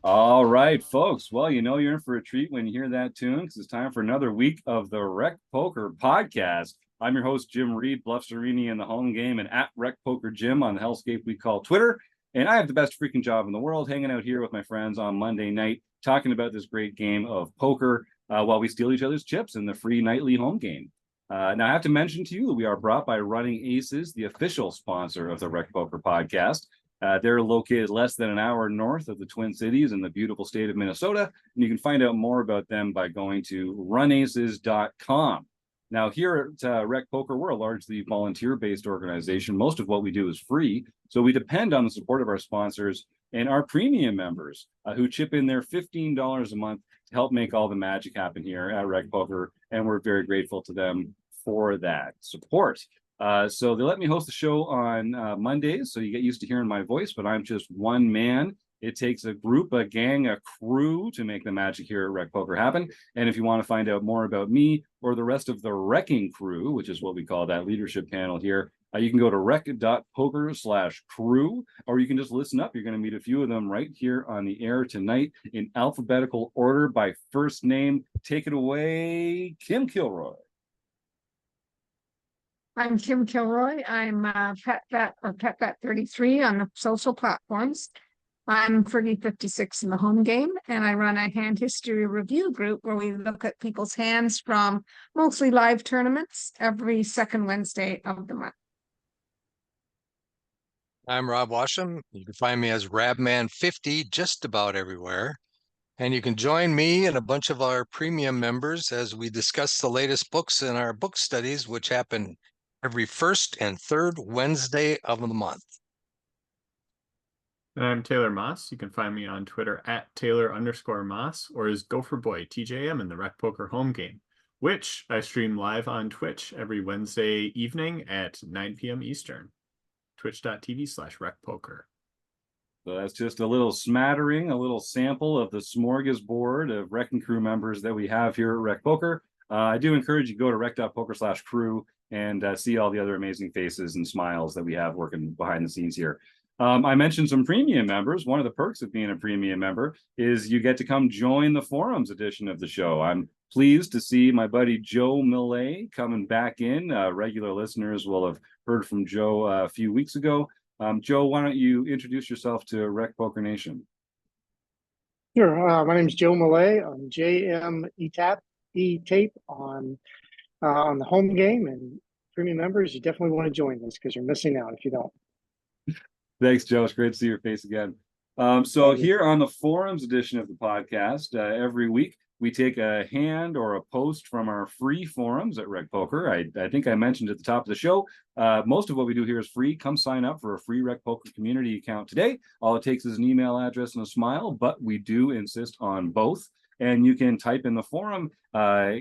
All right, folks. Well, you know you're in for a treat when you hear that tune because it's time for another week of the Rec Poker Podcast. I'm your host, Jim Reid, Bluff Serini in the home game and at Rec Poker Jim on the hellscape we call Twitter. And I have the best freaking job in the world hanging out here with my friends on Monday night talking about this great game of poker while we steal each other's chips in the free nightly home game. Now, I have to mention to you that we are brought by Running Aces, the official sponsor of the Rec Poker Podcast. They're located less than an hour north of the Twin Cities in the beautiful state of Minnesota. And you can find out more about them by going to runaces.com. Now, here at Rec Poker, we're a largely volunteer based organization. Most of what we do is free. So we depend on the support of our sponsors and our premium members who chip in their $15 a month to help make all the magic happen here at Rec Poker. And we're very grateful to them for that support. So they let me host the show on Mondays, so you get used to hearing my voice, but I'm just one man. It takes a group, a gang, a crew to make the magic here at Rec Poker happen. And if you want to find out more about me or the rest of the wrecking crew, which is what we call that leadership panel here, you can go to rec.poker/crew, or you can just listen up. You're going to meet a few of them right here on the air tonight in alphabetical order by first name. Take it away, Kim Kilroy. I'm Kim Kilroy. I'm PetVet 33 on the social platforms. I'm 56 in the home game, and I run a hand history review group where we look at people's hands from mostly live tournaments every second Wednesday of the month. I'm Rob Washam. You can find me as Rabman50 just about everywhere. And you can join me and a bunch of our premium members as we discuss the latest books in our book studies, which happen every first and third Wednesday of the month. And I'm Taylor Moss. You can find me on Twitter at Taylor_Moss or as Gopherboy TJM in the Rec Poker home game, which I stream live on Twitch every Wednesday evening at 9 p.m. Eastern. Twitch.tv/RecPoker. So that's just a little smattering, a little sample of the smorgasbord of Wrecking Crew members that we have here at Rec Poker. I do encourage you to go to rec.poker/crew and see all the other amazing faces and smiles that we have working behind the scenes here. I mentioned some premium members. One of the perks of being a premium member is you get to come join the forums edition of the show. I'm pleased to see my buddy Joe Millay coming back in. Regular listeners will have heard from Joe a few weeks ago. Joe, why don't you introduce yourself to Rec Poker Nation? Sure. My name is Joe Millay. I'm JM tape on the home game, and premium members, you definitely want to join this because you're missing out if you don't. Thanks, Joe. It's great to see your face again. So here on the forums edition of the podcast, every week we take a hand or a post from our free forums at Rec Poker. I think I mentioned at the top of the show, most of what we do here is free. Come sign up for a free Rec Poker community account today. All it takes is an email address and a smile, but we do insist on both. And you can type in the forum,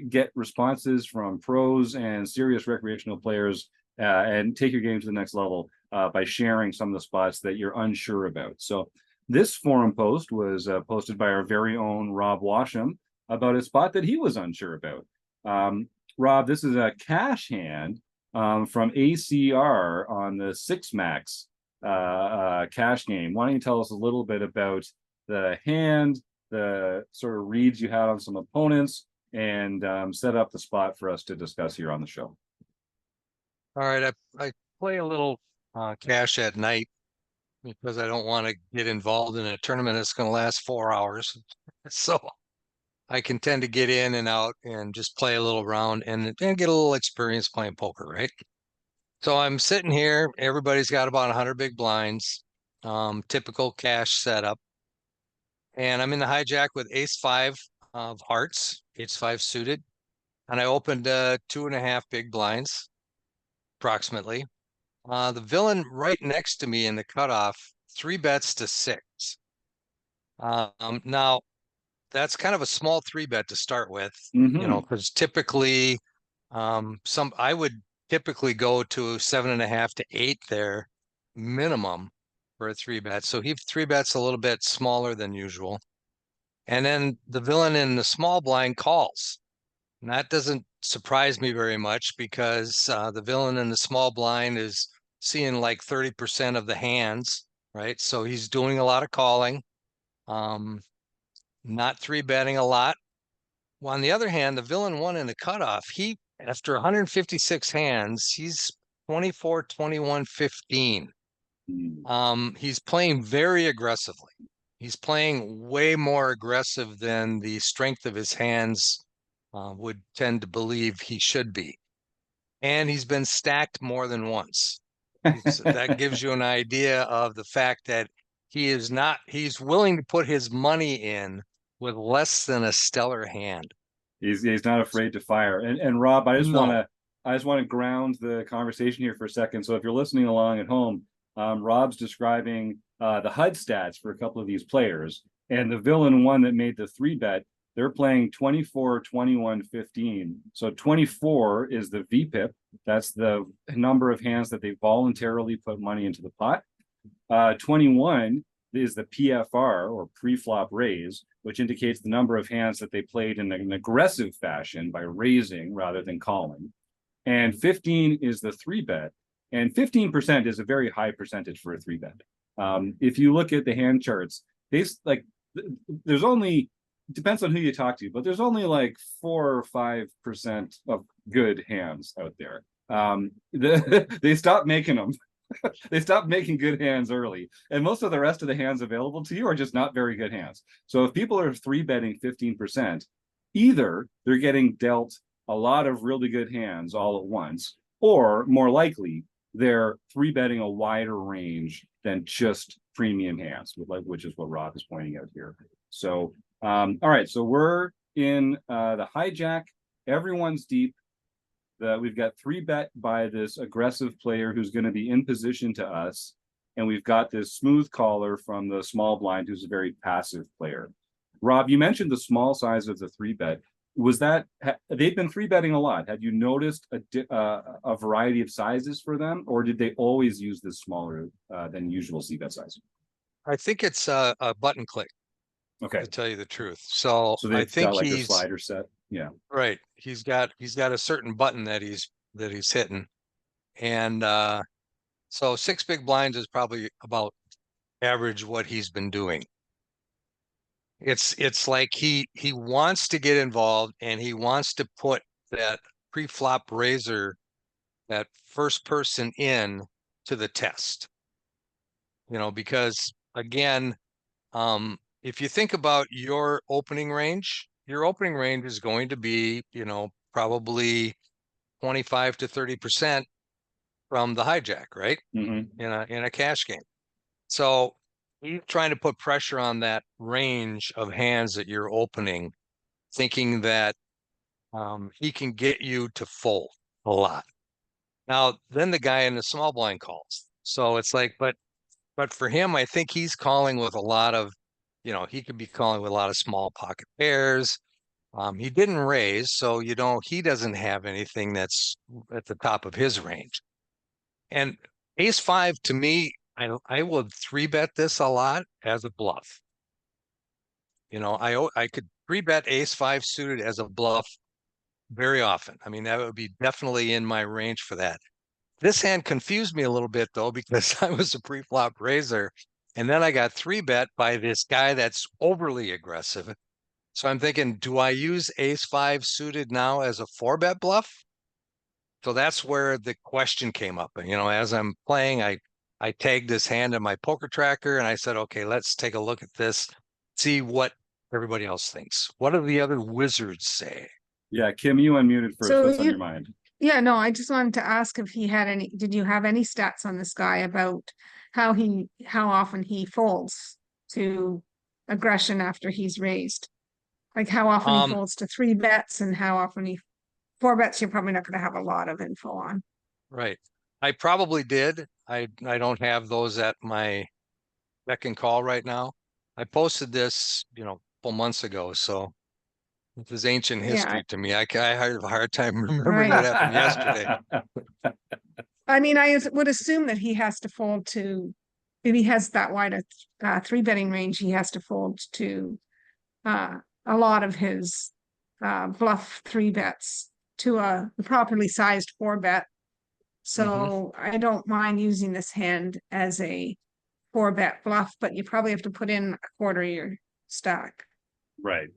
get responses from pros and serious recreational players, and take your game to the next level by sharing some of the spots that you're unsure about. So this forum post was posted by our very own Rob Washam about a spot that he was unsure about. Rob, this is a cash hand from ACR on the 6-max cash game. Why don't you tell us a little bit about the hand, the sort of reads you had on some opponents, and set up the spot for us to discuss here on the show. All right, I play a little cash at night because I don't want to get involved in a tournament that's going to last 4 hours. So I can tend to get in and out and just play a little round and get a little experience playing poker, right? So I'm sitting here. Everybody's got about 100 big blinds, typical cash setup. And I'm in the hijack with ace-5 of hearts, ace-5 suited. And I opened 2.5 big blinds, approximately. The villain right next to me in the cutoff, 3 bets to 6. Now, that's kind of a small 3-bet to start with, you know, because typically I would typically go to 7.5 to 8 there minimum for a 3-bet. So he 3-bets a little bit smaller than usual. And then the villain in the small blind calls. And that doesn't surprise me very much because the villain in the small blind is seeing like 30% of the hands, right? So he's doing a lot of calling. Not three betting a lot. Well, on the other hand, the villain won in the cutoff. He, after 156 hands, he's 24, 21, 15. He's playing very aggressively. He's playing way more aggressive than the strength of his hands would tend to believe he should be. And he's been stacked more than once. That gives you an idea of the fact that he's willing to put his money in with less than a stellar hand. He's not afraid to fire. And Rob, I just No. want to ground the conversation here for a second. So if you're listening along at home, Rob's describing the HUD stats for a couple of these players, and the villain one that made the 3-bet, they're playing 24, 21, 15. So 24 is the VPIP. That's the number of hands that they voluntarily put money into the pot. 21 is the PFR, or pre-flop raise, which indicates the number of hands that they played in an aggressive fashion by raising rather than calling. And 15 is the 3-bet. And 15% is a very high percentage for a 3-bet. If you look at the hand charts, there's only, depends on who you talk to, but there's only like 4 or 5% of good hands out there. They stopped making them. They stopped making good hands early, and most of the rest of the hands available to you are just not very good hands. So if people are 3-betting 15%, either they're getting dealt a lot of really good hands all at once, or more likely they're 3-betting a wider range than just premium hands, which is what Rob is pointing out here. So all right, so we're in the hijack. Everyone's deep. We've got 3-bet by this aggressive player who's going to be in position to us, and we've got this smooth caller from the small blind who's a very passive player. Rob, you mentioned the small size of the 3-bet. Was that, they've been 3-betting a lot? Had you noticed a variety of sizes for them, or did they always use this smaller than usual c-bet size? I think it's a button click. Okay, To tell you the truth. So they've I think got like a he's slider set. Yeah, right. He's got a certain button that he's hitting. And so 6 big blinds is probably about average what he's been doing. It's like he wants to get involved, and he wants to put that pre-flop raiser, that first person in, to the test. Because again, if you think about your opening range is going to be, probably 25 to 30% from the hijack, right? mm-hmm. In a cash game. So he's trying to put pressure on that range of hands that you're opening, thinking that he can get you to fold a lot. Now, then the guy in the small blind calls. So it's like, but for him, I think he's calling with a lot of, he could be calling with a lot of small pocket pairs. He didn't raise, so he doesn't have anything that's at the top of his range. And ace 5, to me, I would 3-bet this a lot as a bluff. I could 3-bet ace 5 suited as a bluff very often. I mean, that would be definitely in my range for that. This hand confused me a little bit, though, because I was a pre-flop raiser, and then I got 3-bet by this guy that's overly aggressive. So I'm thinking, do I use ace 5 suited now as a 4-bet bluff? So that's where the question came up. And, as I'm playing, I tagged this hand in my poker tracker, and I said, okay, let's take a look at this, see what everybody else thinks. What do the other wizards say? Yeah, Kim, you unmuted first. So What's on your mind? Yeah, no, I just wanted to ask if he had did you have any stats on this guy about how often he folds to aggression after he's raised? Like how often he folds to 3-bets and how often 4-bets, you're probably not going to have a lot of info on. Right. I probably did. I don't have those at my beck and call right now. I posted this, a couple months ago, so it was ancient history to me. I have a hard time remembering what happened yesterday. I mean, I would assume that he has to fold to, if he has that wide a 3-betting range, he has to fold to a lot of his bluff 3-bets to a properly sized 4-bet. So I don't mind using this hand as a four bet bluff, but you probably have to put in a quarter of your stack. Right.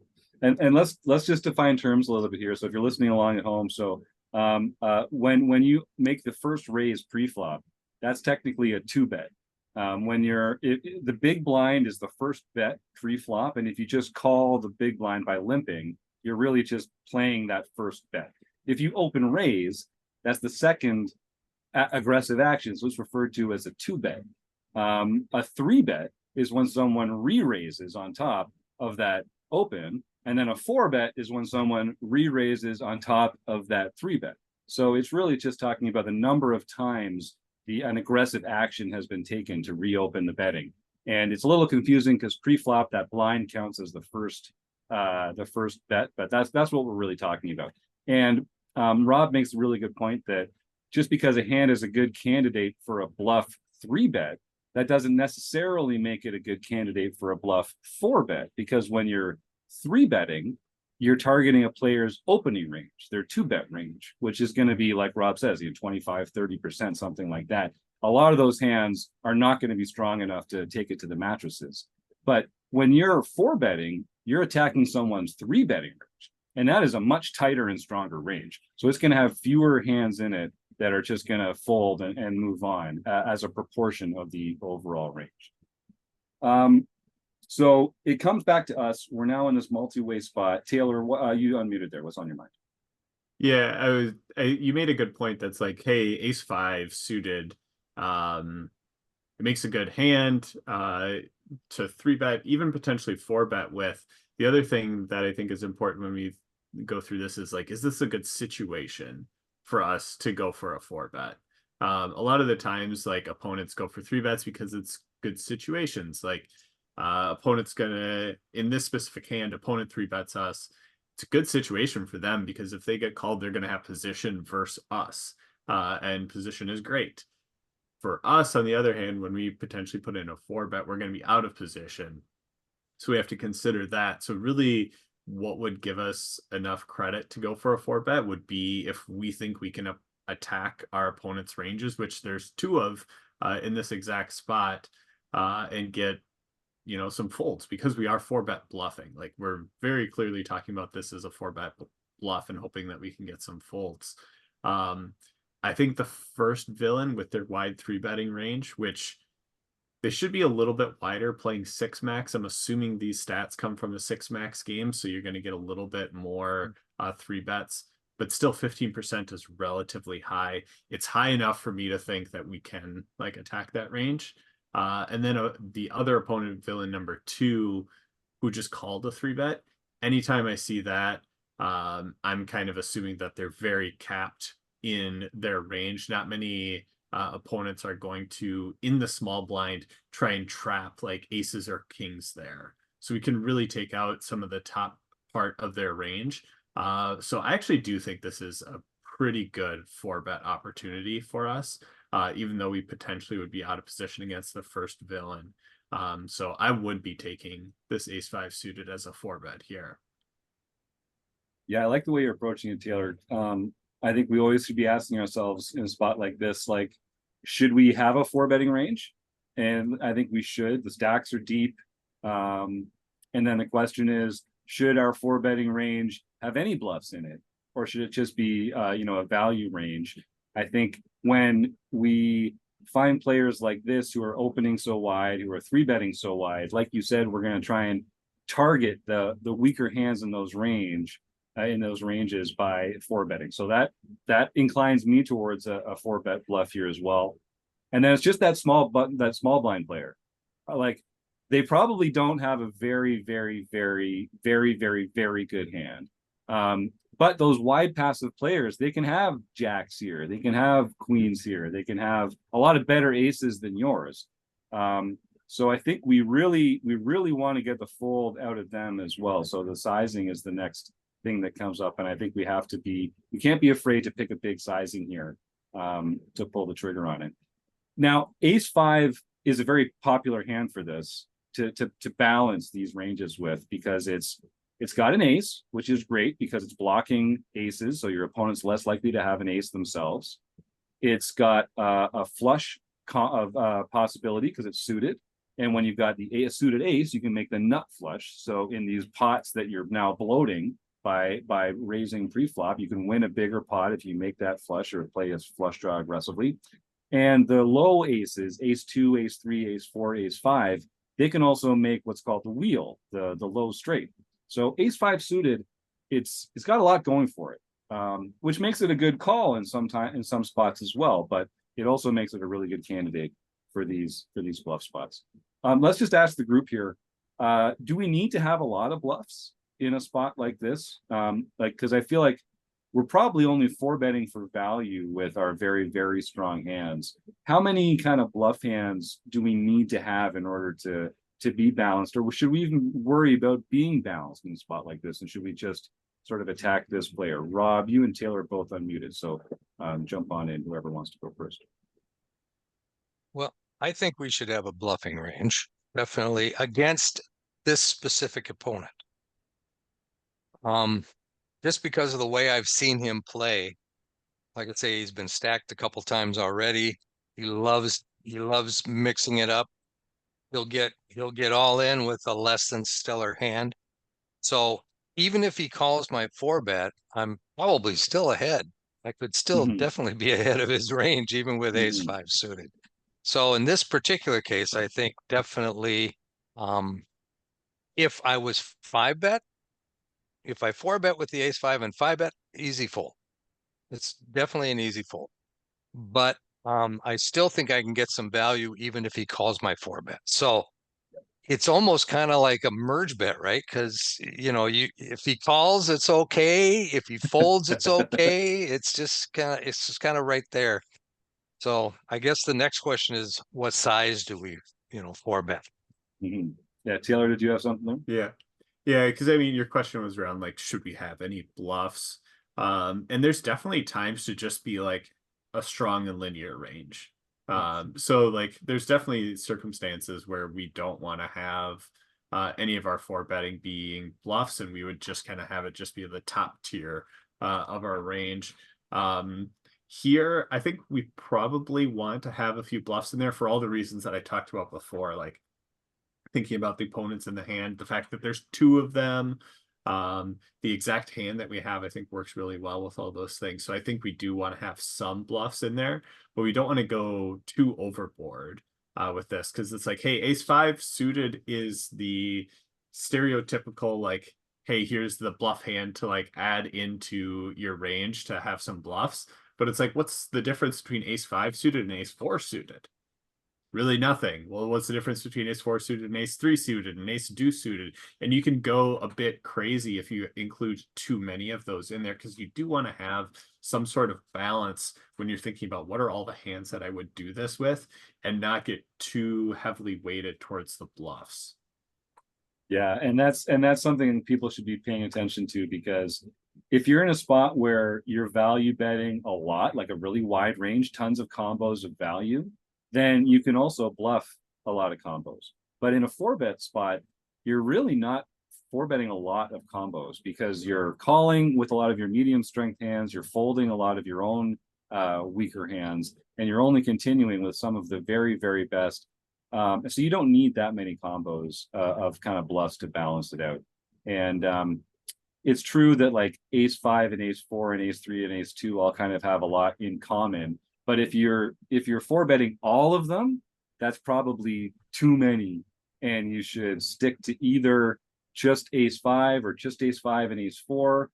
And let's just define terms a little bit here. So if you're listening along at home, so when you make the first raise pre-flop, that's technically a 2-bet. When the big blind is the first bet pre-flop, and if you just call the big blind by limping, you're really just playing that first bet. If you open raise, that's the second aggressive action, so it's referred to as a 2-bet. A 3-bet is when someone re-raises on top of that open, and then a 4-bet is when someone re-raises on top of that 3-bet. So it's really just talking about the number of times an aggressive action has been taken to reopen the betting. And it's a little confusing because pre-flop, that blind counts as the first bet, but that's what we're really talking about. And Rob makes a really good point that just because a hand is a good candidate for a bluff 3-bet, that doesn't necessarily make it a good candidate for a bluff 4-bet, because when you're 3-betting, you're targeting a player's opening range, their 2-bet range, which is going to be, like Rob says, 25, 30%, something like that. A lot of those hands are not going to be strong enough to take it to the mattresses. But when you're 4-betting, you're attacking someone's 3-betting range, and that is a much tighter and stronger range. So it's going to have fewer hands in it that are just going to fold and move on as a proportion of the overall range. So it comes back to us. We're now in this multi-way spot. Taylor, you unmuted there. What's on your mind? Yeah, you made a good point. That's like, hey, ace 5 suited. It makes a good hand to 3-bet, even potentially 4-bet with. The other thing that I think is important when we go through this is like, is this a good situation for us to go for a 4-bet? A lot of the times, like, opponents go for 3-bets because it's good situations. Like, opponent's gonna, in this specific hand, opponent 3-bets us. It's a good situation for them because if they get called, they're gonna have position versus us, and position is great. For us, on the other hand, when we potentially put in a 4-bet, we're gonna be out of position, so we have to consider that. So really, what would give us enough credit to go for a 4-bet would be if we think we can attack our opponent's ranges, which there's 2 of in this exact spot, and get some folds, because we are 4-bet bluffing. Like, we're very clearly talking about this as a 4-bet bluff and hoping that we can get some folds. I think the first villain with their wide 3-betting range, which they should be a little bit wider, playing 6 max. I'm assuming these stats come from a 6 max game, so you're going to get a little bit more 3-bets, but still 15% is relatively high. It's high enough for me to think that we can like attack that range. And then the other opponent, villain number 2, who just called a 3-bet. Anytime I see that, I'm kind of assuming that they're very capped in their range. Not many opponents are going to, in the small blind, try and trap like aces or kings there. So we can really take out some of the top part of their range. So I actually do think this is a pretty good 4-bet opportunity for us. Even though we potentially would be out of position against the first villain. So I would be taking this ace 5 suited as a 4-bet here. Yeah, I like the way you're approaching it, Taylor. I think we always should be asking ourselves in a spot like this, like, should we have a 4-betting range? And I think we should. The stacks are deep. And then the question is, should our 4-betting range have any bluffs in it? Or should it just be, a value range? I think when we find players like this who are opening so wide, who are 3-betting so wide, like you said, we're going to try and target the weaker hands in those ranges by 4-betting. So that inclines me towards a 4-bet bluff here as well. And then it's just that small blind player. Like, they probably don't have a very, very, very, very, very, very good hand. But those wide passive players, they can have jacks here, they can have queens here, they can have a lot of better aces than yours. So I think we really want to get the fold out of them as well. So the sizing is the next thing that comes up, and I think we can't be afraid to pick a big sizing here to pull the trigger on it. Now, ace 5 is a very popular hand for this to balance these ranges with, because it's got an ace, which is great because it's blocking aces, so your opponent's less likely to have an ace themselves. It's got a flush possibility because it's suited, And when you've got the suited ace, you can make the nut flush. So in these pots that you're now bloating by raising pre-flop, you can win a bigger pot if you make that flush or play as flush draw aggressively. And the low aces, ace 2, ace 3, ace 4, ace 5, they can also make what's called the wheel, the low straight. So ace 5 suited, it's got a lot going for it, which makes it a good call in some spots as well. But it also makes it a really good candidate for these bluff spots. Let's just ask the group here: do we need to have a lot of bluffs in a spot like this? Because I feel like we're probably only 4-betting for value with our very, very strong hands. How many kind of bluff hands do we need to have in order to be balanced, or should we even worry about being balanced in a spot like this? And should we just sort of attack this player? Rob, you and Taylor are both unmuted, so jump on in, whoever wants to go first. Well, I think we should have a bluffing range, definitely, against this specific opponent. Just because of the way I've seen him play, like I say, he's been stacked a couple times already. He loves mixing it up. He'll get all in with a less than stellar hand. So even if he calls my 4-bet, I'm probably still ahead. I could still definitely be ahead of his range, even with ace 5 suited. So in this particular case, I think definitely, if I was 5-bet, if I 4-bet with the ace 5 and 5-bet, easy fold. It's definitely an easy fold. But I still think I can get some value even if he calls my 4-bet. So it's almost kind of like a merge bet, right? Because if he calls, it's okay. If he folds, it's okay. It's just kind of right there. So I guess the next question is, what size do we 4-bet? Yeah, Taylor, did you have something there? Yeah, because I mean, your question was around like, should we have any bluffs? And there's definitely times to just be like a strong and linear range. So like there's definitely circumstances where we don't want to have any of our 4-betting being bluffs, and we would just kind of have it just be the top tier of our range. Here, I think we probably want to have a few bluffs in there for all the reasons that I talked about before, like thinking about the opponents in the hand, the fact that there's 2 of them, the exact hand that we have, I think works really well with all those things. So I think we do want to have some bluffs in there, but we don't want to go too overboard with this, because it's like, hey, ace 5 suited is the stereotypical, like, hey, here's the bluff hand to like add into your range to have some bluffs. But it's like, what's the difference between ace 5 suited and ace 4 suited? Really nothing. Well, what's the difference between ace 4 suited and ace 3 suited and ace deuce suited? And you can go a bit crazy if you include too many of those in there, because you do want to have some sort of balance when you're thinking about what are all the hands that I would do this with, and not get too heavily weighted towards the bluffs. Yeah, and that's something people should be paying attention to, because if you're in a spot where you're value betting a lot, like a really wide range, tons of combos of value, then you can also bluff a lot of combos. But in a 4-bet spot, you're really not 4-betting a lot of combos, because you're calling with a lot of your medium strength hands, you're folding a lot of your own weaker hands, and you're only continuing with some of the very, very best. So you don't need that many combos of kind of bluffs to balance it out. And it's true that like ace 5 and ace 4 and ace 3 and ace 2 all kind of have a lot in common. But if you're 4-betting all of them, that's probably too many, and you should stick to either just ace 5 or just ace 5 and ace 4,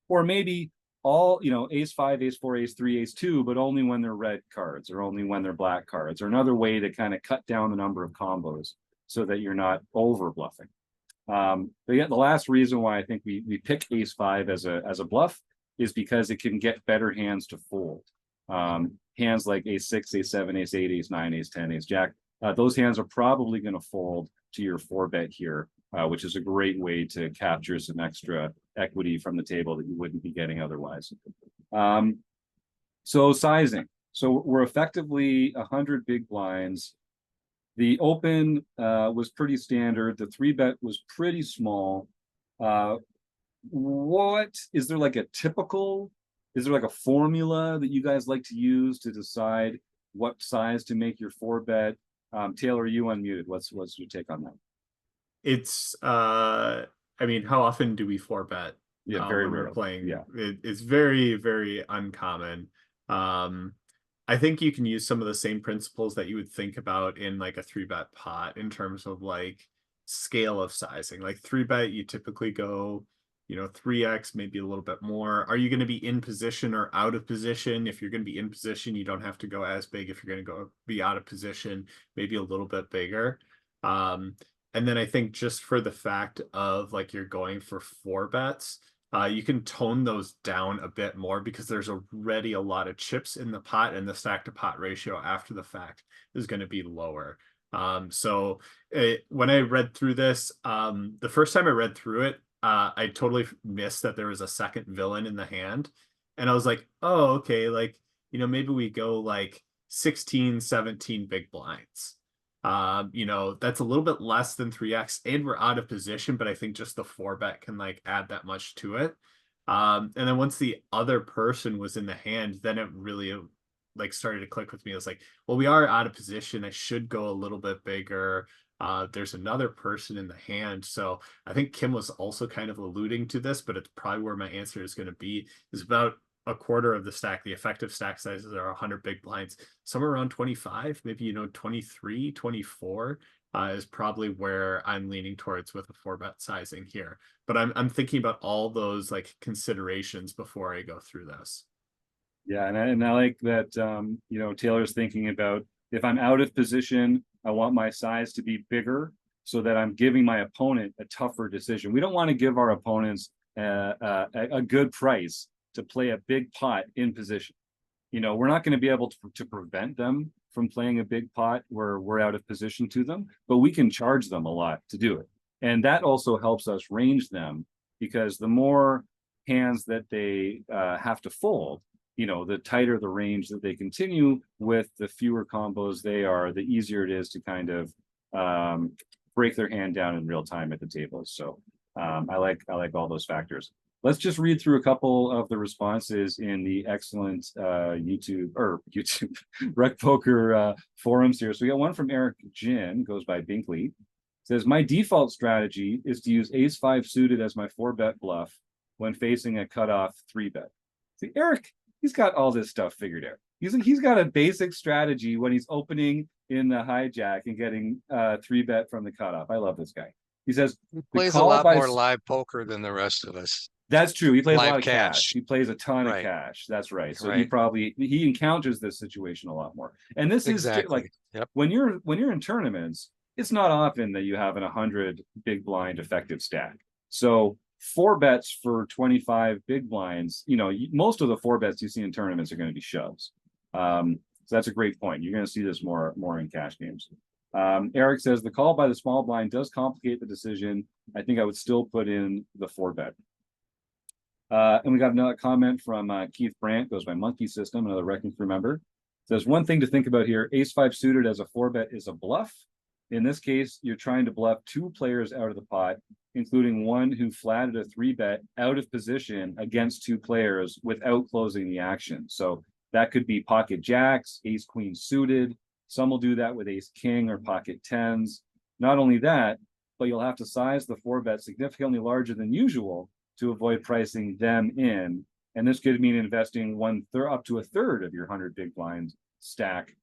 or maybe all, ace 5, ace 4, ace 3, ace 2, but only when they're red cards or only when they're black cards, or another way to kind of cut down the number of combos so that you're not over bluffing. But yet the last reason why I think we pick ace 5 as a bluff is because it can get better hands to fold. Hands like ace 6, ace 7, ace 8, ace 9, ace 10, ace jack, those hands are probably going to fold to your 4-bet here, which is a great way to capture some extra equity from the table that you wouldn't be getting otherwise. So sizing. So we're effectively 100 big blinds. The open was pretty standard. The 3-bet was pretty small. What is there like a typical? Is there like a formula that you guys like to use to decide what size to make your 4-bet? Taylor, you unmuted. What's your take on that? It's I mean, how often do we 4-bet Very when we're rarely. playing? It's very, very uncommon. I think you can use some of the same principles that you would think about in like a 3-bet pot in terms of like scale of sizing. Like 3-bet, you typically go, 3x, maybe a little bit more. Are you going to be in position or out of position? If you're going to be in position, you don't have to go as big. If you're going to be out of position, maybe a little bit bigger. And then I think just for the fact of like you're going for 4-bets, you can tone those down a bit more because there's already a lot of chips in the pot, and the stack to pot ratio after the fact is going to be lower. So when I read through this, the first time I read through it, I totally missed that there was a second villain in the hand. And I was like, oh, okay, like, maybe we go like 16, 17 big blinds. That's a little bit less than 3x, and we're out of position, but I think just the 4-bet can like add that much to it. And then once the other person was in the hand, then it really like started to click with me. I was like, well, we are out of position. I should go a little bit bigger. There's another person in the hand. So I think Kim was also kind of alluding to this, but it's probably where my answer is going to be, is about a quarter of the stack. The effective stack sizes are 100 big blinds, somewhere around 25, maybe 23, 24 is probably where I'm leaning towards with a 4-bet sizing here. But I'm thinking about all those like considerations before I go through this. Yeah, and I like that Taylor's thinking about, if I'm out of position, I want my size to be bigger so that I'm giving my opponent a tougher decision. We don't want to give our opponents a good price to play a big pot in position. We're not going to be able to prevent them from playing a big pot where we're out of position to them, but we can charge them a lot to do it. And that also helps us range them, because the more hands that they have to fold, the tighter the range that they continue with, the fewer combos they are, the easier it is to kind of break their hand down in real time at the table. So I like all those factors. Let's just read through a couple of the responses in the excellent YouTube RecPoker forums here. So we got one from Eric Jin, goes by Binkley. Says, my default strategy is to use ace-5 suited as my 4-bet bluff when facing a cutoff 3-bet. See, Eric, he's got all this stuff figured out. He's got a basic strategy when he's opening in the hijack and getting 3-bet from the cutoff. I love this guy. He says, he plays a lot more live poker than the rest of us. That's true. He plays a Live lot of cash. cash. He plays a ton of Right. cash. That's right. So Right. he encounters this situation a lot more. And this Exactly. is like, Yep. when you're in tournaments, it's not often that you have an 100 big blind effective stack. So 4-bets for 25 big blinds, most of the 4-bets you see in tournaments are going to be shoves. So that's a great point. You're going to see this more in cash games. Eric says, the call by the small blind does complicate the decision. I think I would still put in the 4-bet. And we got another comment from Keith Brandt, goes by Monkey System, another RecPoker Crew member. Says, one thing to think about here, ace-5 suited as a 4-bet is a bluff. In this case, you're trying to bluff 2 players out of the pot, including one who flatted a 3-bet out of position against 2 players without closing the action. So that could be pocket jacks, ace-queen suited. Some will do that with ace-king or pocket tens. Not only that, but you'll have to size the 4-bet significantly larger than usual to avoid pricing them in. And this could mean investing up to a third of your 100 big blind stack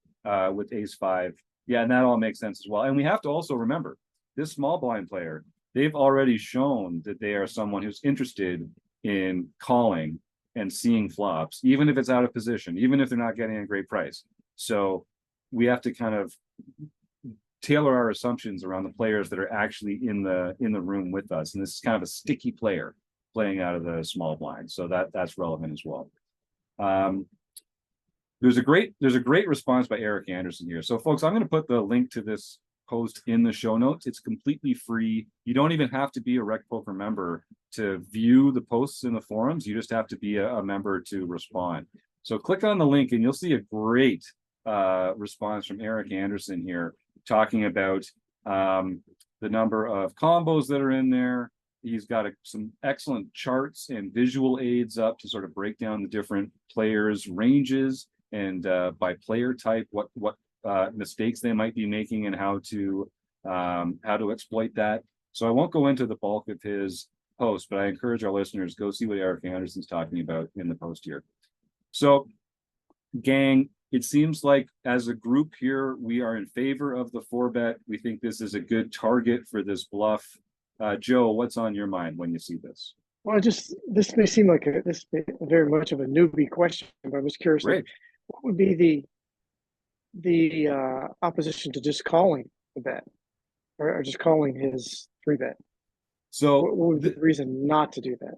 with ace-5. Yeah, and that all makes sense as well. And we have to also remember, this small blind player, they've already shown that they are someone who's interested in calling and seeing flops, even if it's out of position, even if they're not getting a great price. So we have to kind of tailor our assumptions around the players that are actually in the room with us. And this is kind of a sticky player playing out of the small blind. So that's relevant as well. There's a great response by Eric Anderson here. So folks, I'm going to put the link to this post in the show notes. It's completely free. You don't even have to be a RecPoker member to view the posts in the forums. You just have to be a member to respond. So click on the link and you'll see a great response from Eric Anderson here, talking about the number of combos that are in there. He's got some excellent charts and visual aids up to sort of break down the different players' ranges and by player type, what mistakes they might be making and how to exploit that. So I won't go into the bulk of his post, but I encourage our listeners, go see what Eric Anderson's talking about in the post here. So, gang, it seems like as a group here, we are in favor of the 4-bet. We think this is a good target for this bluff. Joe, what's on your mind when you see this? Well, this may seem like very much of a newbie question, but I was curious, like, what would be the opposition to just calling the bet or just calling his 3-bet? So what would be the reason not to do that?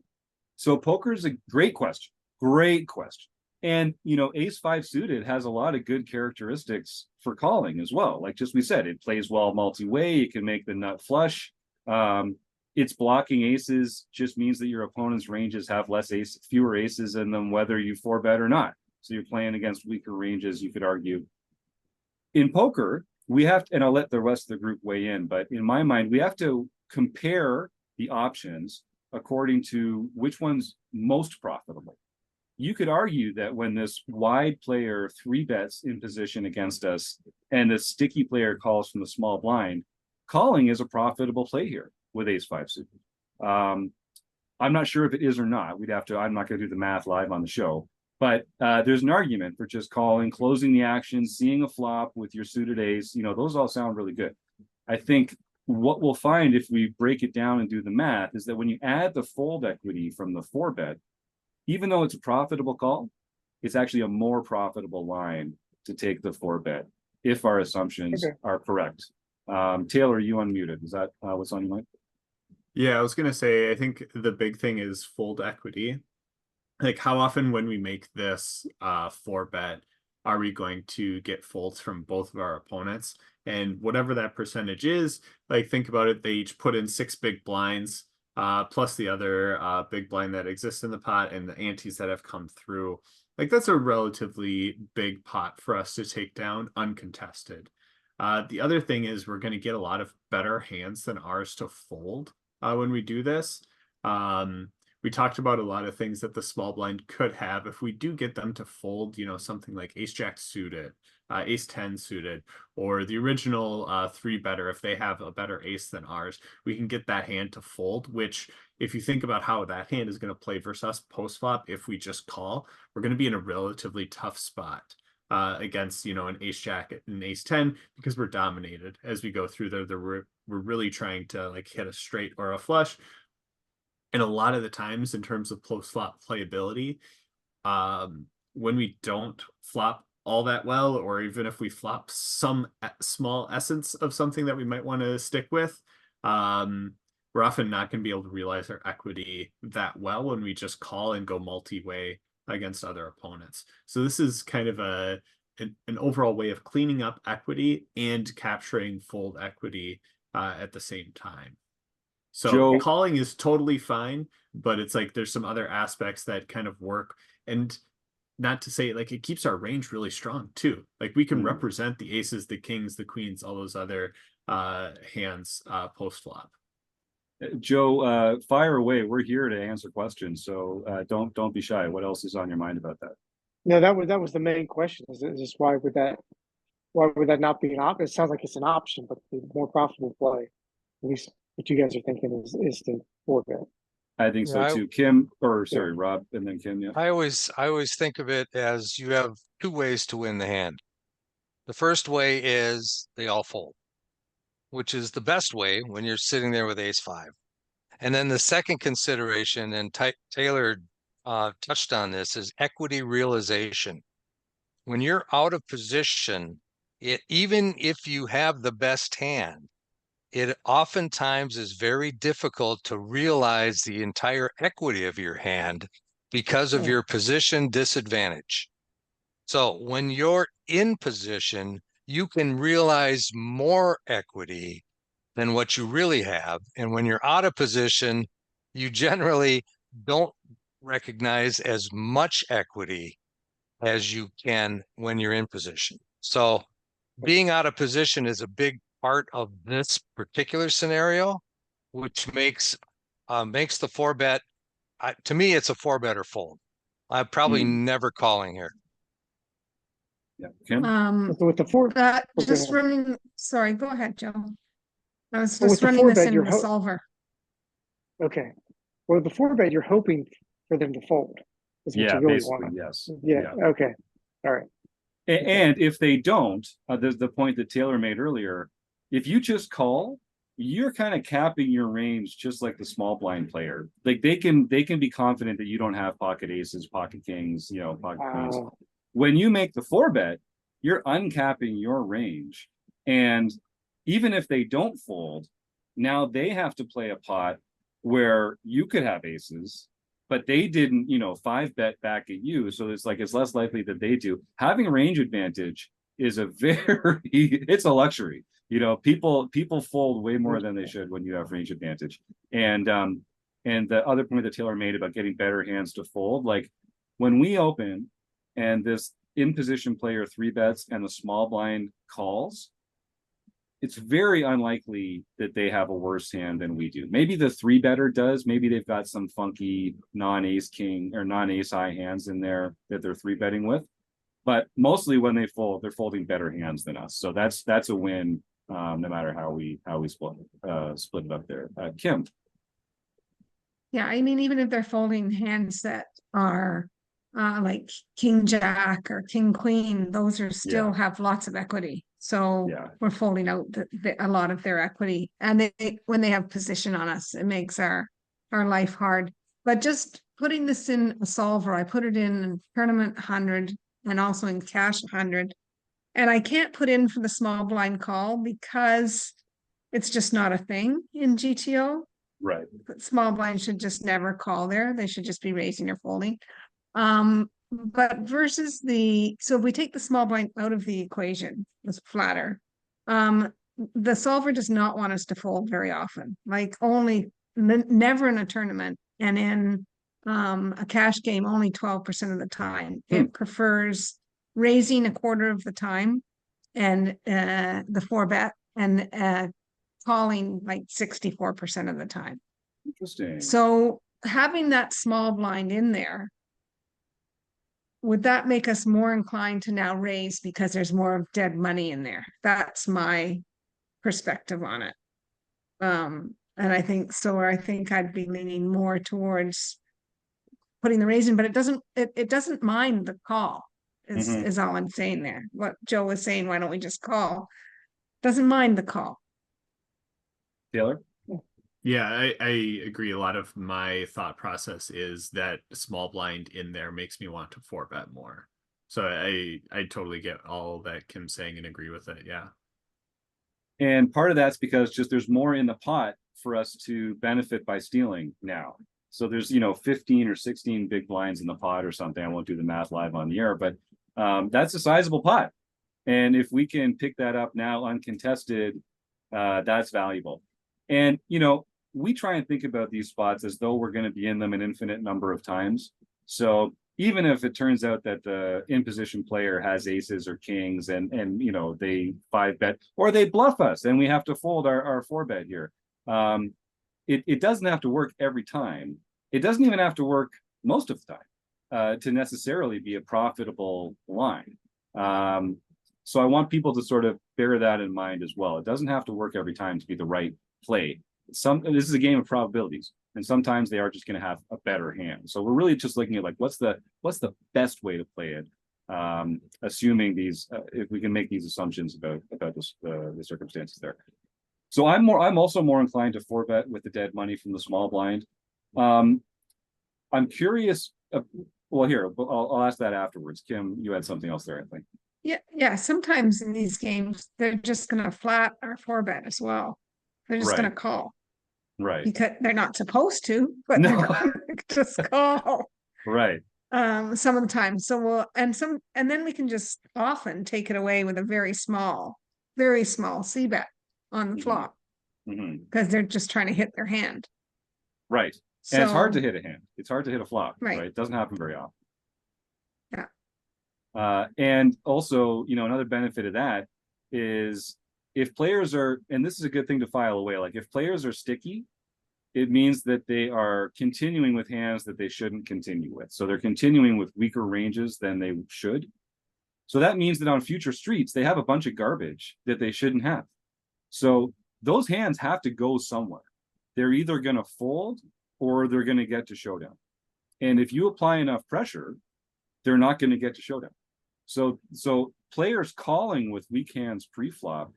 So poker is a great question. Great question. And, you know, ace-5 suited has a lot of good characteristics for calling as well. Like just we said, it plays well multi-way. You can make the nut flush. It's blocking aces just means that your opponent's ranges have fewer aces in them, whether you 4-bet or not. So you're playing against weaker ranges, you could argue. In poker, we have to, and I'll let the rest of the group weigh in, but in my mind, we have to compare the options according to which one's most profitable. You could argue that when this wide player 3-bets in position against us and the sticky player calls from the small blind, calling is a profitable play here with ace-5 suited. I'm not sure if it is or not. I'm not going to do the math live on the show, but there's an argument for just calling, closing the action, seeing a flop with your suited ace. You know, those all sound really good. I think what we'll find if we break it down and do the math is that when you add the fold equity from the 4-bet, even though it's a profitable call, it's actually a more profitable line to take the 4-bet if our assumptions are correct. Taylor, you unmuted. Is that what's on your mind? Yeah, I was going to say, I think the big thing is fold equity. Like how often when we make this 4-bet, are we going to get folds from both of our opponents? And whatever that percentage is, like think about it, they each put in 6 big blinds, plus the other big blind that exists in the pot and the antes that have come through. Like that's a relatively big pot for us to take down uncontested. The other thing is we're going to get a lot of better hands than ours to fold when we do this. We talked about a lot of things that the small blind could have. If we do get them to fold, you know, something like ace-jack suited, ace-10 suited, or the original 3-better, if they have a better ace than ours, we can get that hand to fold, which if you think about how that hand is going to play versus us post-flop, if we just call, we're going to be in a relatively tough spot against, you know, an ace-jack and an ace-10 because we're dominated as we go through there. We're really trying to like hit a straight or a flush. And a lot of the times in terms of post-flop playability, when we don't flop all that well, or even if we flop some small essence of something that we might want to stick with, we're often not going to be able to realize our equity that well when we just call and go multi-way against other opponents. So this is kind of an overall way of cleaning up equity and capturing fold equity at the same time. So Joe, calling is totally fine, but it's like there's some other aspects that kind of work. And not to say like it keeps our range really strong too. Like we can represent the aces, the kings, the queens, all those other hands post flop. Joe, fire away. We're here to answer questions, so don't be shy. What else is on your mind about that? No, that was the main question. Is this why would that not be an option? It sounds like it's an option, but the more profitable play, at least what you guys are thinking is to 4-bet. I think so too. Kim, or sorry, Rob, and then Kim. Yeah. I always think of it as you have 2 ways to win the hand. The first way is they all fold, which is the best way when you're sitting there with ace-5. And then the second consideration, and Taylor touched on this, is equity realization. When you're out of position, even if you have the best hand, it oftentimes is very difficult to realize the entire equity of your hand because of your position disadvantage. So when you're in position, you can realize more equity than what you really have. And when you're out of position, you generally don't recognize as much equity as you can when you're in position. So being out of position is a big part of this particular scenario, which makes the 4-bet. To me, it's a 4-bet or fold. I'm probably never calling here. Yeah. Kim? So with the four, That Oh, go just ahead. running, sorry, go ahead, Joe. I was Well, with just the running four this bet, in you're the solver. okay. Well, the four bet, you're hoping for them to fold. Is what Yeah, you really basically, want. yes. Yeah. Okay. All right. And if they don't, there's the point that Taylor made earlier. If you just call, you're kind of capping your range, just like the small blind player. Like they can be confident that you don't have pocket aces, pocket kings, pocket queens. When you make the four bet, you're uncapping your range, and even if they don't fold, now they have to play a pot where you could have aces, but they didn't, five bet back at you. So it's less likely that they do. Having range advantage is it's a luxury. People fold way more than they should when you have range advantage. And the other point that Taylor made about getting better hands to fold, like when we open and this in position player three bets and the small blind calls, it's very unlikely that they have a worse hand than we do. Maybe the three better does. Maybe they've got some funky non-ace king or non-ace high hands in there that they're three betting with. But mostly when they fold, they're folding better hands than us. So that's a win, no matter how we split it up there. Kim. Yeah, I mean, even if they're folding hands that are like king jack or king queen, those are still have lots of equity. So we're folding out a lot of their equity, and when they have position on us, it makes our life hard. But just putting this in a solver, I put it in tournament 100 and also in cash 100, and I can't put in for the small blind call because it's just not a thing in GTO. Right. Small blind should just never call there. They should just be raising or folding. But versus so if we take the small blind out of the equation, it's flatter. The solver does not want us to fold very often, like never in a tournament, and in a cash game only 12% of the time. It prefers raising a quarter of the time and the four bet and calling like 64% of the time. Interesting. So having that small blind in there, would that make us more inclined to now raise because there's more of dead money in there? That's my perspective on it. And I think so. I think I'd be leaning more towards putting the raise in, but it doesn't mind the call. Is all I'm saying there. What Joe was saying, why don't we just call? Doesn't mind the call. Taylor? Yeah, I agree. A lot of my thought process is that small blind in there makes me want to four bet more. So I totally get all that Kim's saying and agree with it. Yeah. And part of that's because just there's more in the pot for us to benefit by stealing now. So there's 15 or 16 big blinds in the pot or something. I won't do the math live on the air, but that's a sizable pot. And if we can pick that up now uncontested, that's valuable. And we try and think about these spots as though we're going to be in them an infinite number of times. So even if it turns out that the in position player has aces or kings and they five bet or they bluff us and we have to fold our four bet here, it doesn't have to work every time. It doesn't even have to work most of the time to necessarily be a profitable line. So I want people to sort of bear that in mind as well. It doesn't have to work every time to be the right play. This is a game of probabilities, and sometimes they are just going to have a better hand. So we're really just looking at what's the best way to play it, assuming if we can make these assumptions about the circumstances there. So I'm also more inclined to four bet with the dead money from the small blind. I'm curious. Well, here I'll ask that afterwards. Kim, you had something else there, I think. Yeah. Sometimes in these games, they're just going to flat our four bet as well. They're just going to call. Right. Because they're not supposed to, but they're going to just call. Right. Some of the time. So and then we can just often take it away with a very small C bet on the flop. Because they're just trying to hit their hand. Right. So, and it's hard to hit a hand. It's hard to hit a flop. Right. It doesn't happen very often. Yeah. And also, another benefit of that is if players are, and this is a good thing to file away, like if players are sticky, it means that they are continuing with hands that they shouldn't continue with. So they're continuing with weaker ranges than they should. So that means that on future streets, they have a bunch of garbage that they shouldn't have. So those hands have to go somewhere. They're either going to fold or they're going to get to showdown. And if you apply enough pressure, they're not going to get to showdown. So players calling with weak hands pre-flop,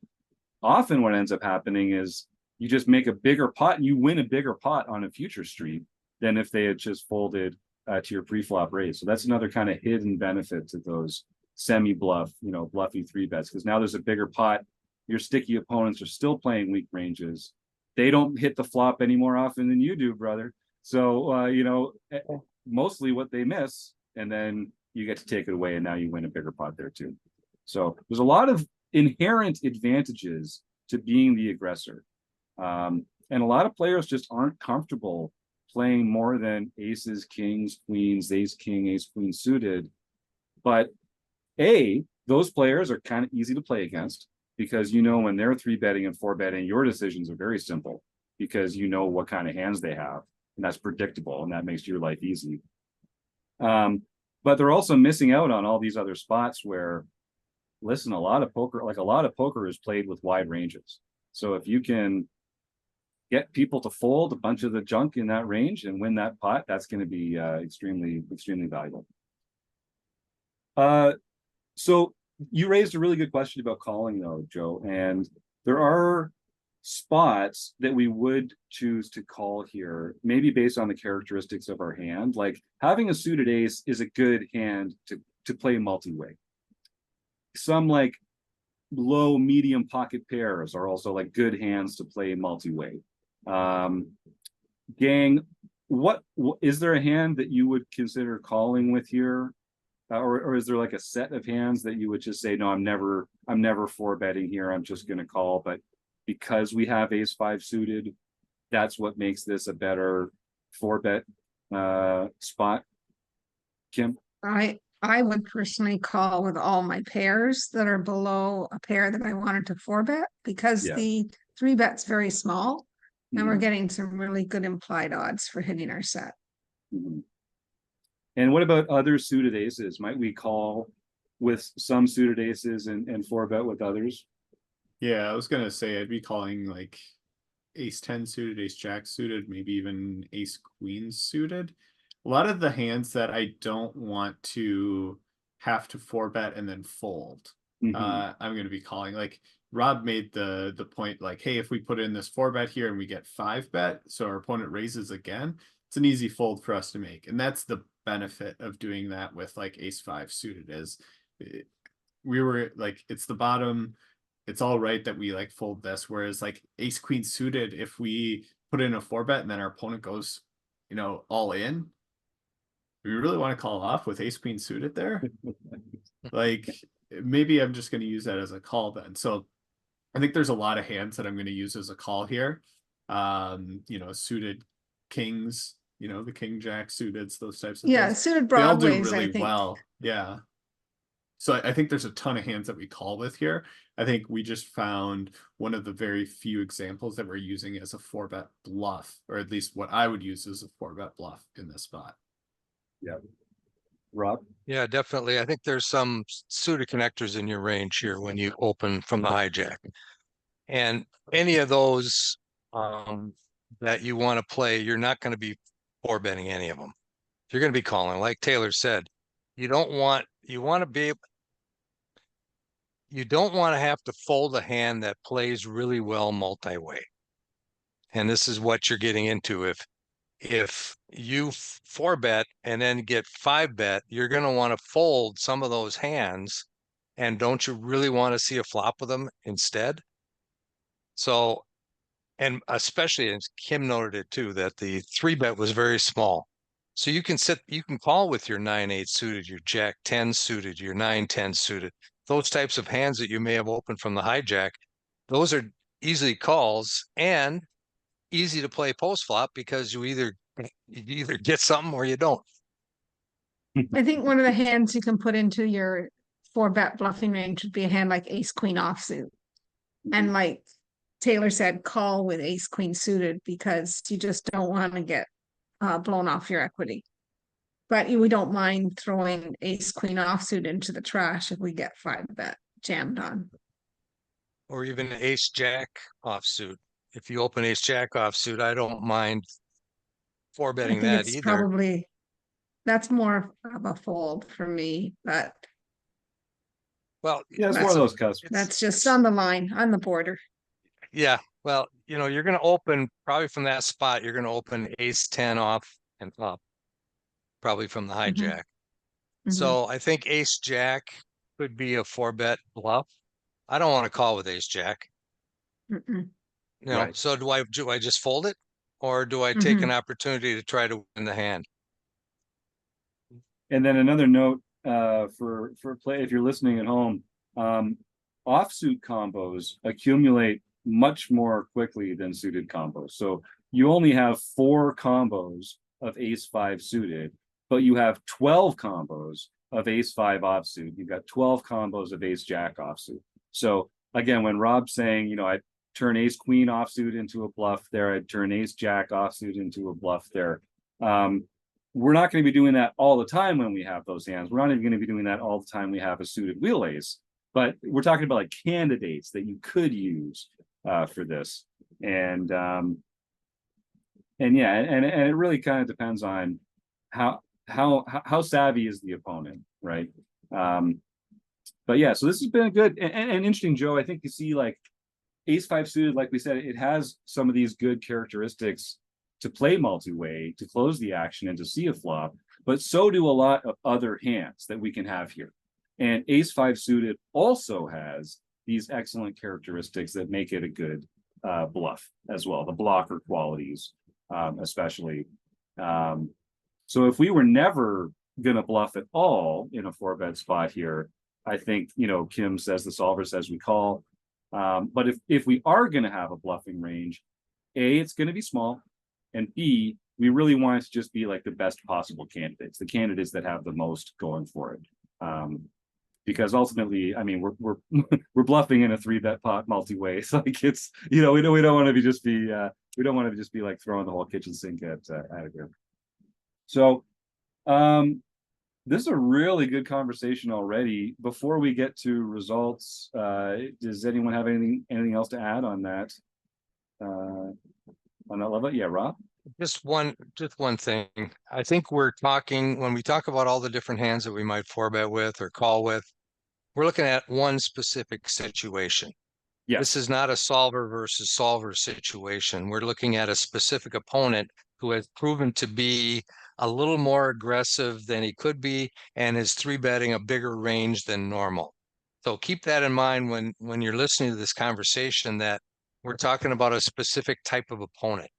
often what ends up happening is you just make a bigger pot and you win a bigger pot on a future street than if they had just folded to your pre-flop raise. So that's another kind of hidden benefit to those semi-bluff, bluffy three bets, because now there's a bigger pot. Your sticky opponents are still playing weak ranges. They don't hit the flop any more often than you do, brother. So, mostly what they miss, and then you get to take it away, and now you win a bigger pot there too. So there's a lot of inherent advantages to being the aggressor. And a lot of players just aren't comfortable playing more than aces, kings, queens, ace, king, ace, queen suited. But those players are kind of easy to play against, because when they're 3-betting and 4-betting, your decisions are very simple because you know what kind of hands they have, and that's predictable, and that makes your life easy. But they're also missing out on all these other spots where, listen, a lot of poker is played with wide ranges. So if you can get people to fold a bunch of the junk in that range and win that pot, that's going to be extremely, extremely valuable. So you raised a really good question about calling, though, Joe, and there are spots that we would choose to call here, maybe based on the characteristics of our hand. Like having a suited ace is a good hand to play multi-way. Some like low medium pocket pairs are also like good hands to play multi-way. Gang, what is there a hand that you would consider calling with here? Or is there like a set of hands that you would just say, no, I'm never 4-betting here, I'm just going to call? But because we have ace 5 suited, that's what makes this a better 4-bet spot. Kim? I would personally call with all my pairs that are below a pair that I wanted to 4-bet, because the 3-bet's very small, and we're getting some really good implied odds for hitting our set. Mm-hmm. And what about other suited aces? Might we call with some suited aces and 4-bet with others? Yeah, I was gonna say I'd be calling like ace 10 suited, ace jack suited, maybe even ace queen suited. A lot of the hands that I don't want to have to 4-bet and then fold, I'm gonna be calling. Like Rob made the point, like, hey, if we put in this 4-bet here and we get 5-bet, so our opponent raises again, it's an easy fold for us to make. And that's the benefit of doing that with like ace 5 suited, is we were like, it's the bottom, it's all right that we like fold this, whereas like ace queen suited, if we put in a 4-bet and then our opponent goes all in, we really want to call off with ace queen suited there. Like maybe I'm just going to use that as a call then. So I think there's a lot of hands that I'm going to use as a call here. Suited kings, the king jack suiteds, those types of things. Suited They all do broadways, really I think. well. Yeah. So I think there's a ton of hands that we call with here. I think we just found one of the very few examples that we're using as a 4-bet bluff, or at least what I would use as a 4-bet bluff in this spot. Yeah. Rob? Yeah, definitely. I think there's some suited connectors in your range here when you open from the hijack. And any of those that you want to play, you're not going to be 4-betting any of them. You're going to be calling, like Taylor said. You don't want to have to fold a hand that plays really well multi-way. And this is what you're getting into. If you 4-bet and then get 5-bet, you're going to want to fold some of those hands. And don't you really want to see a flop with them instead? So, and especially, as Kim noted it too, that the 3-bet was very small. So you can call with your 9-8 suited, your jack 10 suited, your 9-10 suited, those types of hands that you may have opened from the hijack. Those are easy calls and easy to play post flop, because you either get something or you don't. I think one of the hands you can put into your 4-bet bluffing range would be a hand like ace queen offsuit. And like Taylor said, call with ace queen suited, because you just don't want to get blown off your equity. But we don't mind throwing ace queen offsuit into the trash if we get 5-bet jammed on. Or even ace jack offsuit. If you open ace jack offsuit, I don't mind I 4-betting think that it's either. probably, that's more of a fold for me, but Well, Yeah, it's one of those cusps. that's just on the line, on the border. yeah. Well, you're going to open probably from that spot. You're going to open ace 10 off and up, probably from the hijack. Mhm. So I think ace jack could be a 4-bet bluff. I don't want to call with ace jack. Mm-mm. Right. So do I just fold it, or do I take Mhm. an opportunity to try to win the hand? And then another note for play, if you're listening at home, offsuit combos accumulate much more quickly than suited combos. So you only have 4 combos of ace 5 suited, but you have 12 combos of ace 5 offsuit. You've got 12 combos of ace jack offsuit. So again, when Rob's saying, I turn ace queen offsuit into a bluff there, I'd turn ace jack offsuit into a bluff there. We're not going to be doing that all the time when we have those hands. We're not even going to be doing that all the time we have a suited wheel ace. But we're talking about like candidates that you could use for this. And yeah, and it really kind of depends on how savvy is the opponent, right? But yeah, so this has been a good and interesting, Joe. I think you see like ace 5 suited, like we said, it has some of these good characteristics to play multi-way, to close the action and to see a flop, but so do a lot of other hands that we can have here. And ace 5 suited also has these excellent characteristics that make it a good bluff as well, the blocker qualities especially. So if we were never going to bluff at all in a 4-bet spot here, I think, Kim says, the solver says we call. But if we are going to have a bluffing range, A, it's going to be small, and B, we really want it to just be like the best possible candidates, the candidates that have the most going for it. Because ultimately, I mean, we're we're bluffing in a 3-bet pot multi-way. So like it's, we don't want to just be like throwing the whole kitchen sink at here. So this is a really good conversation already. Before we get to results, does anyone have anything else to add on that? On that level? Yeah, Rob? Just one thing. I think when we talk about all the different hands that we might 4-bet with or call with, we're looking at one specific situation. Yes. This is not a solver versus solver situation. We're looking at a specific opponent who has proven to be a little more aggressive than he could be and is 3-betting a bigger range than normal. So keep that in mind when you're listening to this conversation, that we're talking about a specific type of opponent.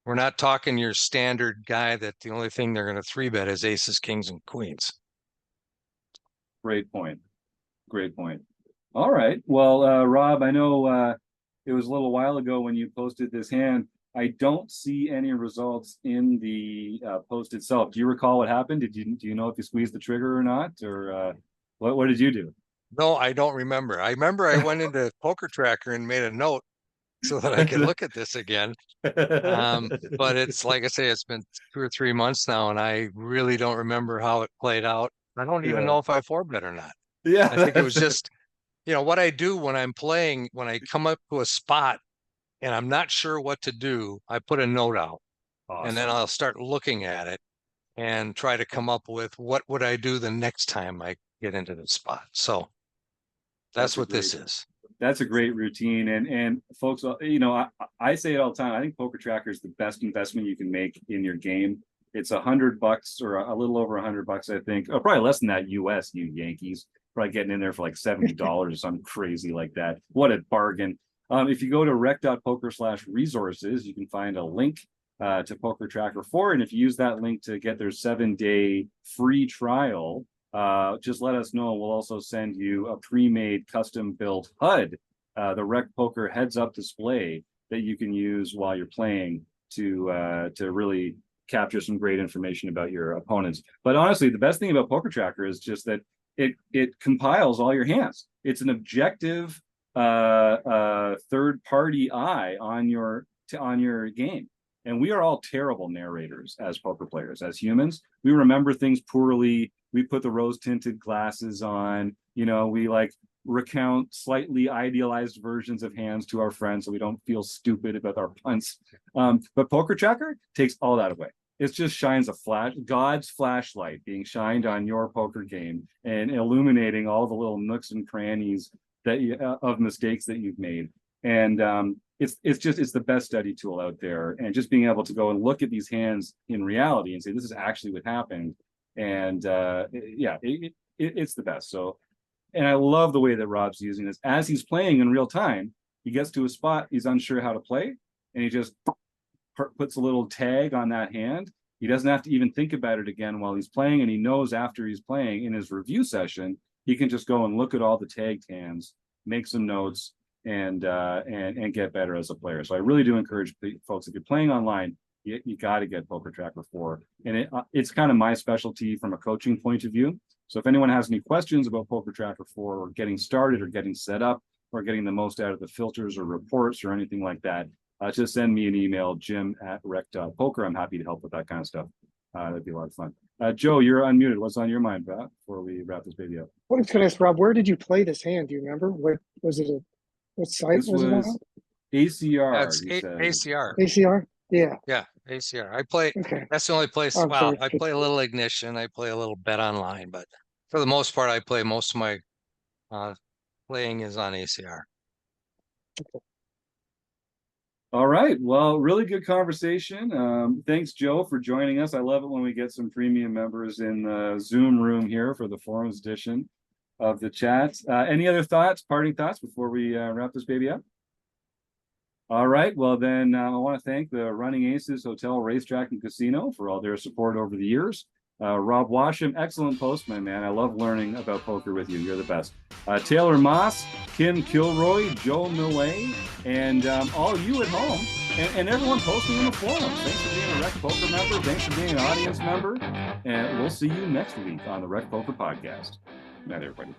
We're not talking your standard guy that the only thing they're going to 3-bet is aces, kings, and queens. Great point. Great point. All right. Well, Rob, I know it was a little while ago when you posted this hand. I don't see any results in the post itself. Do you recall what happened? Do you know if you squeezed the trigger or not, or what did you do? No, I don't remember. I remember I went into Poker Tracker and made a note so that I could look at this again. But it's like I say, it's been 2 or 3 months now, and I really don't remember how it played out. I don't even know if I 4-bet or not. Yeah, I think it was just, what I do when I'm playing, when I come up to a spot and I'm not sure what to do, I put a note out. awesome. And then I'll start looking at it and try to come up with what would I do the next time I get into the spot. So that's what this is. That's a great routine. And folks, I say it all the time. I think Poker Tracker is the best investment you can make in your game. It's $100 or a little over $100, I think. Oh, probably less than that US, you Yankees. Probably getting in there for like $70 or something crazy like that. What a bargain. If you go to rec.poker/resources, you can find a link to Poker Tracker 4. And if you use that link to get their 7-day free trial, just let us know. We'll also send you a pre-made custom built HUD, the Rec Poker heads-up display that you can use while you're playing to really capture some great information about your opponents. But honestly, the best thing about Poker Tracker is just that it compiles all your hands. It's an objective third-party eye on your game. And we are all terrible narrators as poker players, as humans. We remember things poorly. We put the rose tinted glasses on, we like recount slightly idealized versions of hands to our friends so we don't feel stupid about our punts. But Poker Tracker takes all that away. It just shines God's flashlight being shined on your poker game and illuminating all the little nooks and crannies of mistakes that you've made. And it's the best study tool out there. And just being able to go and look at these hands in reality and say, this is actually what happened. And it's the best. So, and I love the way that Rob's using this. As he's playing in real time, he gets to a spot he's unsure how to play, and he just puts a little tag on that hand. He doesn't have to even think about it again while he's playing, and he knows after he's playing in his review session, he can just go and look at all the tagged hands, make some notes, and get better as a player. So I really do encourage folks, if you're playing online, you got to get Poker Tracker 4. And it's kind of my specialty from a coaching point of view. So if anyone has any questions about Poker Tracker 4 or getting started or getting set up or getting the most out of the filters or reports or anything like that, just send me an email, jim@rec.poker. I'm happy to help with that kind of stuff. That'd be a lot of fun. Joe, you're unmuted. What's on your mind, before we wrap this baby up? What I was going to ask, Rob, where did you play this hand? Do you remember? What was it? What site was it on? ACR. That's ACR. ACR? Yeah. Yeah, ACR. I play. Okay. That's the only place. Oh, Well, sorry. I play a little Ignition. I play a little Bet Online, but for the most part, I play most of my playing is on ACR. All right. Well, really good conversation. Thanks, Joe, for joining us. I love it when we get some premium members in the Zoom room here for the forums edition of the chat. Any other parting thoughts before we wrap this baby up? All right. Well, then I want to thank the Running Aces Hotel, Racetrack, and Casino for all their support over the years. Rob Washam, excellent post, my man. I love learning about poker with you. You're the best. Taylor Moss, Kim Kilroy, Joe Millay, and all you at home, and everyone posting in the forum. Thanks for being a Rec Poker member. Thanks for being an audience member. And we'll see you next week on the Rec Poker Podcast. Good night, everybody.